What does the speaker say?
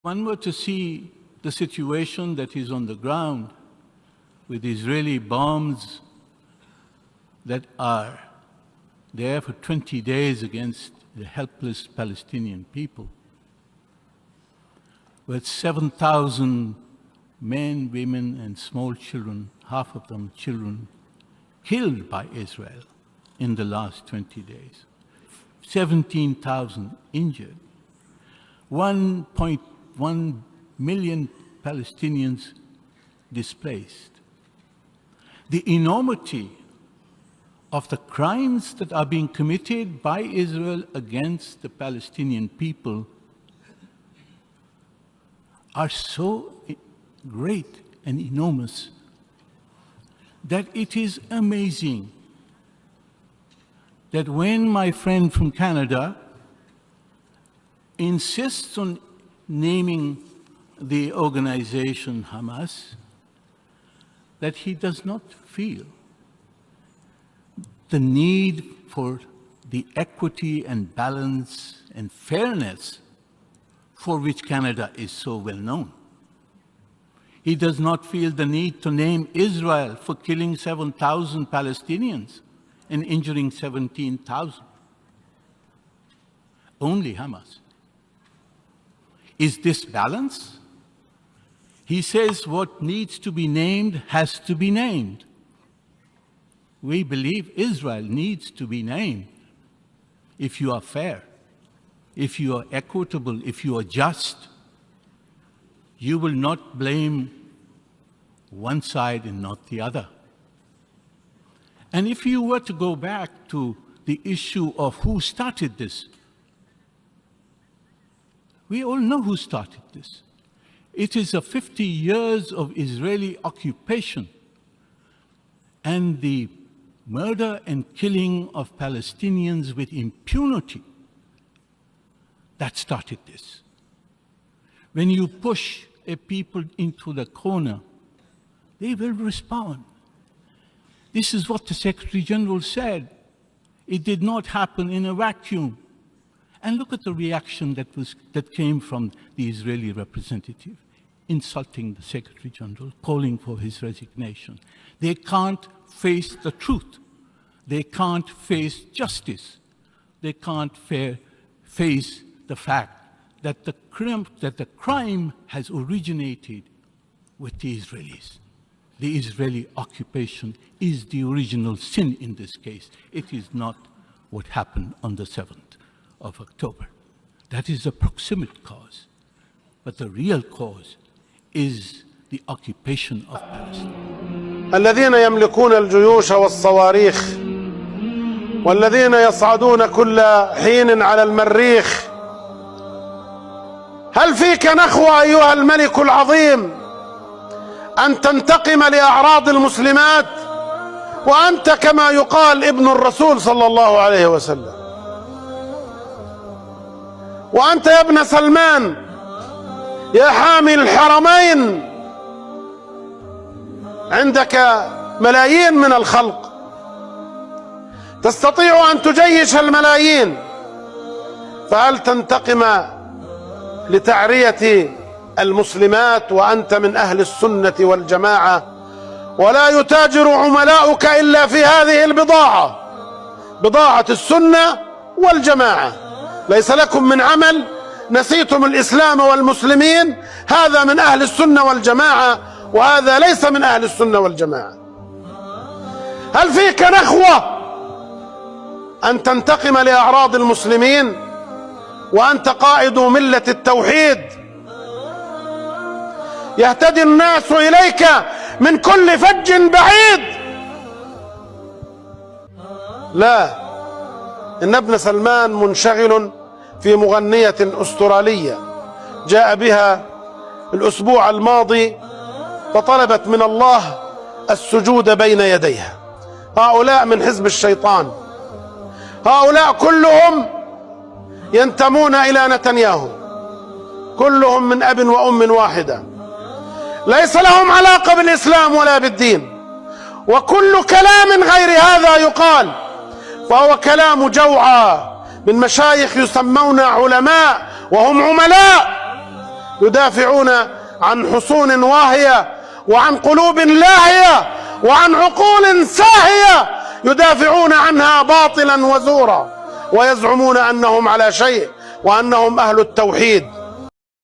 One were to see the situation that is on the ground with Israeli bombs that are there for 20 days against the helpless Palestinian people, with 7,000 men, women, and small children, half of them children, killed by Israel in the last 20 days, 17,000 injured, 1.1 million Palestinians displaced. The enormity of the crimes that are being committed by Israel against the Palestinian people are so great and enormous that it is amazing that when my friend from Canada insists on naming the organization Hamas, that he does not feel the need for the equity and balance and fairness for which Canada is so well known. He does not feel the need to name Israel for killing 7,000 Palestinians and injuring 17,000. Only Hamas. Is this balance? He says what needs to be named has to be named. We believe Israel needs to be named. If you are fair, if you are equitable, if you are just, you will not blame one side and not the other. And if you were to go back to the issue of who started this, we all know who started this. It is 50 years of Israeli occupation and the murder and killing of Palestinians with impunity that started this. When you push a people into the corner, they will respond. This is what the Secretary General said. It did not happen in a vacuum. And look at the reaction that came from the Israeli representative, insulting the Secretary General, calling for his resignation. They can't face the truth. They can't face justice. They can't face the fact that the crime has originated with the Israelis. The Israeli occupation is the original sin in this case. It is not what happened on the 7th of October. That is the proximate cause. But the real cause is the occupation of Palestine. الذين يملكون الجيوش والصواريخ والذين يصعدون كل حين على المريخ، هل فيك نخوة أيها الملك العظيم أن تنتقم لأعراض المسلمات وأنت كما يقال ابن الرسول صلى الله عليه وسلم؟ وأنت يا ابن سلمان يا حامي الحرمين عندك ملايين من الخلق، تستطيع أن تجيش الملايين، فهل تنتقم لتعرية المسلمات وأنت من أهل السنة والجماعة ولا يتاجر عملاؤك إلا في هذه البضاعة، بضاعة السنة والجماعة؟ ليس لكم من عمل، نسيتم الإسلام والمسلمين. هذا من أهل السنة والجماعة وهذا ليس من أهل السنة والجماعة. هل فيك نخوة أن تنتقم لأعراض المسلمين وأنت قائد ملة التوحيد؟ يهتدي الناس إليك من كل فج بعيد. لا، إن ابن سلمان منشغل في مغنية أسترالية جاء بها الأسبوع الماضي فطلبت من الله السجود بين يديها. هؤلاء من حزب الشيطان، هؤلاء كلهم ينتمون إلى نتنياهو، كلهم من أب وأم واحدة، ليس لهم علاقة بالإسلام ولا بالدين، وكل كلام غير هذا يقال فهو كلام جوعى من مشايخ يسمون علماء وهم عملاء، يدافعون عن حصون واهية وعن قلوب لاهية وعن عقول ساهية يدافعون عنها باطلا وزورا، ويزعمون أنهم على شيء وأنهم أهل التوحيد.